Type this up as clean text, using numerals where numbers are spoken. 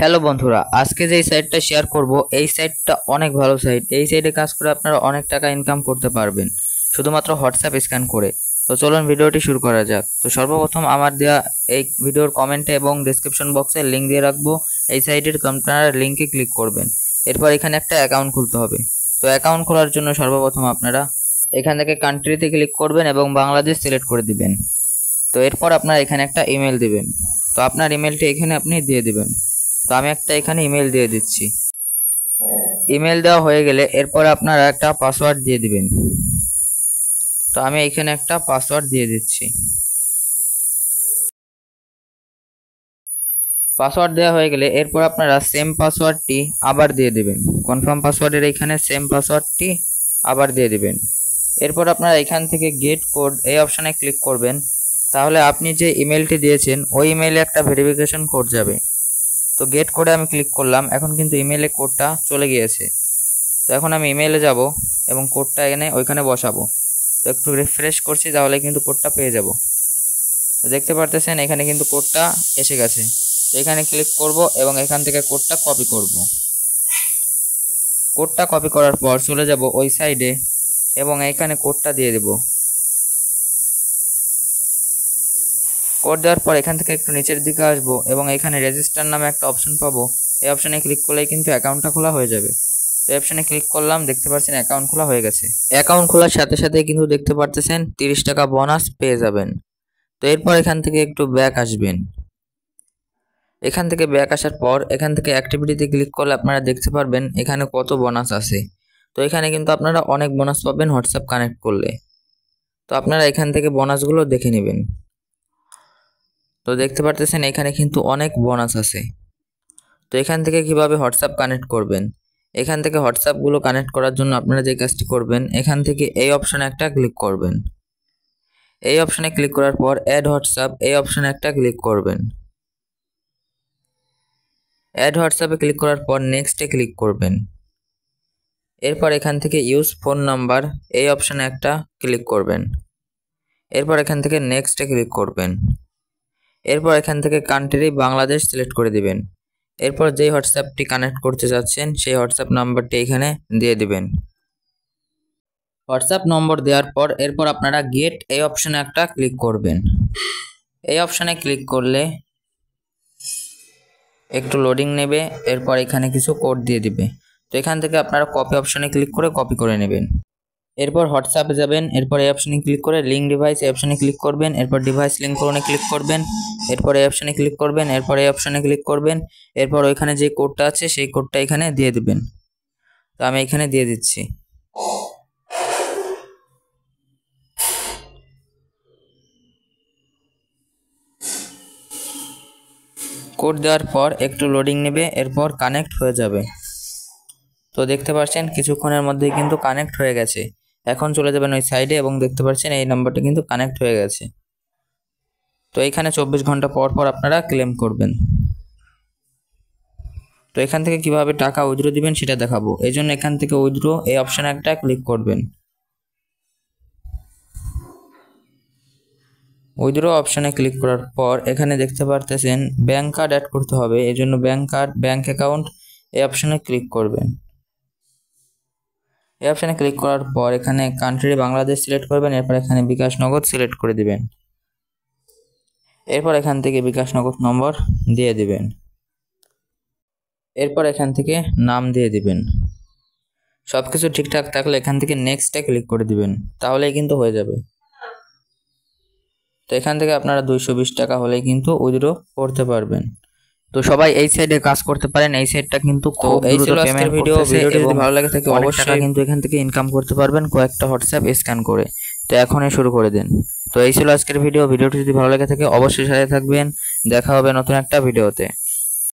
Hello বন্ধুরা, আজকে যে সাইটটা শেয়ার করব এই সাইটটা অনেক ভালো সাইট। এই সাইটে কাজ করে আপনারা অনেক টাকা ইনকাম করতে পারবেন শুধুমাত্র হোয়াটসঅ্যাপ স্ক্যান করে। তো চলুন ভিডিওটি শুরু করা যাক। তো সর্বপ্রথম আমার দেওয়া এই ভিডিওর কমেন্টে এবং ডেসক্রিপশন বক্সে লিঙ্ক দিয়ে রাখবো। এই সাইটের আপনারা লিঙ্কে ক্লিক করবেন। এরপর এখানে একটা অ্যাকাউন্ট খুলতে হবে। তো অ্যাকাউন্ট খোলার জন্য সর্বপ্রথম আপনারা এখান থেকে কান্ট্রিতে ক্লিক করবেন এবং বাংলাদেশ সিলেক্ট করে দিবেন। তো এরপর আপনারা এখানে একটা ইমেল দিবেন। তো আপনার ইমেলটি এখানে আপনি দিয়ে দিবেন। তো আমি একটা এখানে ইমেল দিয়ে দিচ্ছি। ইমেল দেওয়া হয়ে গেলে এরপর আপনারা একটা পাসওয়ার্ড দিয়ে দিবেন। তো আমি এখানে একটা পাসওয়ার্ড দিয়ে দিচ্ছি। পাসওয়ার্ড দেওয়া হয়ে গেলে এরপর আপনারা সেম পাসওয়ার্ডটি আবার দিয়ে দিবেন। কনফার্ম পাসওয়ার্ডের এখানে সেম পাসওয়ার্ডটি আবার দিয়ে দিবেন। এরপর আপনারা এখান থেকে গেট কোড এই অপশানে ক্লিক করবেন। তাহলে আপনি যে ইমেলটি দিয়েছেন ওই ইমেইলে একটা ভেরিফিকেশন কোড যাবে। তো গেট কোডে আমি ক্লিক করলাম। এখন কিন্তু ইমেইলে কোডটা চলে গিয়েছে। তো এখন আমি ইমেইলে যাব এবং কোডটা এখানে ওইখানে বসাবো। তো একটু রিফ্রেশ করছি, তাহলে কিন্তু কোডটা পেয়ে যাব। তো দেখতে পারতেছেন এখানে কিন্তু কোডটা এসে গেছে। তো এখানে ক্লিক করব এবং এখান থেকে কোডটা কপি করব। কোডটা কপি করার পর চলে যাব ওই সাইডে এবং এখানে কোডটা দিয়ে দেব। কোড দেওয়ার পর এখান থেকে একটু নিচের দিকে আসবো এবং এখানে রেজিস্টার নামে একটা অপশন পাবো। এই অপশানে ক্লিক করলেই কিন্তু অ্যাকাউন্টটা খোলা হয়ে যাবে। তো এই অপশানে ক্লিক করলাম, দেখতে পাচ্ছেন অ্যাকাউন্ট খোলা হয়ে গেছে। অ্যাকাউন্ট খোলার সাথে সাথে কিন্তু দেখতে পারতেছেন 30 টাকা বোনাস পেয়ে যাবেন। তো এরপর এখান থেকে একটু ব্যাক আসবেন। এখান থেকে ব্যাক আসার পর এখান থেকে অ্যাক্টিভিটিতে ক্লিক করলে আপনারা দেখতে পারবেন এখানে কত বোনাস আছে। তো এখানে কিন্তু আপনারা অনেক বোনাস পাবেন হোয়াটসঅ্যাপ কানেক্ট করলে। তো আপনারা এখান থেকে বোনাসগুলো দেখে নেবেন। তো দেখতে পারতেছেন এখানে কিন্তু অনেক বোনাস আছে। তো এখান থেকে কিভাবে হোয়াটসঅ্যাপ কানেক্ট করবেন, এখান থেকে হোয়াটসঅ্যাপগুলো কানেক্ট করার জন্য আপনারা যে কাজটি করবেন, এখান থেকে এই অপশানে একটা ক্লিক করবেন। এই অপশানে ক্লিক করার পর অ্যাড হোয়াটসঅ্যাপ এই অপশানে একটা ক্লিক করবেন। অ্যাড হোয়াটসঅ্যাপে ক্লিক করার পর নেক্সটে ক্লিক করবেন। এরপর এখান থেকে ইউজ ফোন নাম্বার এই অপশানে একটা ক্লিক করবেন। এরপর এখান থেকে নেক্সটে ক্লিক করবেন। এরপর এখান থেকে কান্ট্রি বাংলাদেশ সিলেক্ট করে দিবেন। এরপর যেই হোয়াটসঅ্যাপটি কানেক্ট করতে চাচ্ছেন সেই হোয়াটসঅ্যাপ নাম্বারটি এখানে দিয়ে দিবেন। হোয়াটসঅ্যাপ নম্বর দেওয়ার পর এরপর আপনারা গেট এই অপশানে একটা ক্লিক করবেন। এই অপশানে ক্লিক করলে একটু লোডিং নেবে, এরপর এখানে কিছু কোড দিয়ে দিবে। তো এখান থেকে আপনারা কপি অপশানে ক্লিক করে কপি করে নেবেন। এরপর হোয়াটসঅ্যাপে যাবেন, এরপর এই অপশানে ক্লিক করে লিঙ্ক ডিভাইস এই অপশানে ক্লিক করবেন। এরপর ডিভাইস লিঙ্ক করনে ক্লিক করবেন। এরপর এই অপশানে ক্লিক করবেন। এরপর এই অপশানে ক্লিক করবেন। এরপর ওইখানে যে কোডটা আছে সেই কোডটা এখানে দিয়ে দিবেন। তো আমি এখানে দিয়ে দিচ্ছি। কোড দেওয়ার পর একটু লোডিং নেবে, এরপর কানেক্ট হয়ে যাবে। তো দেখতে পাচ্ছেন কিছুক্ষণের মধ্যেই কিন্তু কানেক্ট হয়ে গেছে। এখন চলে যাবেন ওই সাইডে এবং দেখতে পাচ্ছেন এই নাম্বারটা কিন্তু কানেক্ট হয়ে গেছে। তো এখানে 24 ঘন্টা পর পর আপনারা ক্লেম করবেন। তো এখান থেকে কিভাবে টাকা উইথড্র দিবেন সেটা দেখাবো। এই জন্য এখান থেকে উইথড্র এই অপশানে একটা ক্লিক করবেন। উইথড্র অপশানে ক্লিক করার পর এখানে দেখতে পারতেছেন ব্যাংক কার্ড অ্যাড করতে হবে। এই জন্য ব্যাংক কার্ড ব্যাংক অ্যাকাউন্ট এই অপশানে ক্লিক করবেন। এই অপশানে ক্লিক করার পর এখানে কান্ট্রি বাংলাদেশ সিলেক্ট করবেন। এরপর এখানে বিকাশ নগদ সিলেক্ট করে দিবেন। এরপর এখান থেকে বিকাশ নগদ নম্বর দিয়ে দিবেন। এরপর এখান থেকে নাম দিয়ে দিবেন। সব কিছু ঠিকঠাক থাকলে এখান থেকে নেক্সটে ক্লিক করে দিবেন, তাহলেই কিন্তু হয়ে যাবে। তো এখান থেকে আপনারা 220 টাকা হলেই কিন্তু উইথড্র করতে পারবেন। তো সবাই এই সাইডে কাজ করতে পারেন। এই সাইডটা কিন্তু এই ছিল আজকের ভিডিও। ভিডিওটি যদি ভালো লাগে থাকে অবশ্যই কিন্তু এখান থেকে ইনকাম করতে পারবেন কয়েকটা হোয়াটসঅ্যাপ স্ক্যান করে। তো এখনই শুরু করে দিন। তো এই ছিল আজকের ভিডিও। ভিডিওটি যদি ভালো লাগে থাকে অবশ্যই সাথে থাকবেন। দেখা হবে নতুন একটা ভিডিওতে।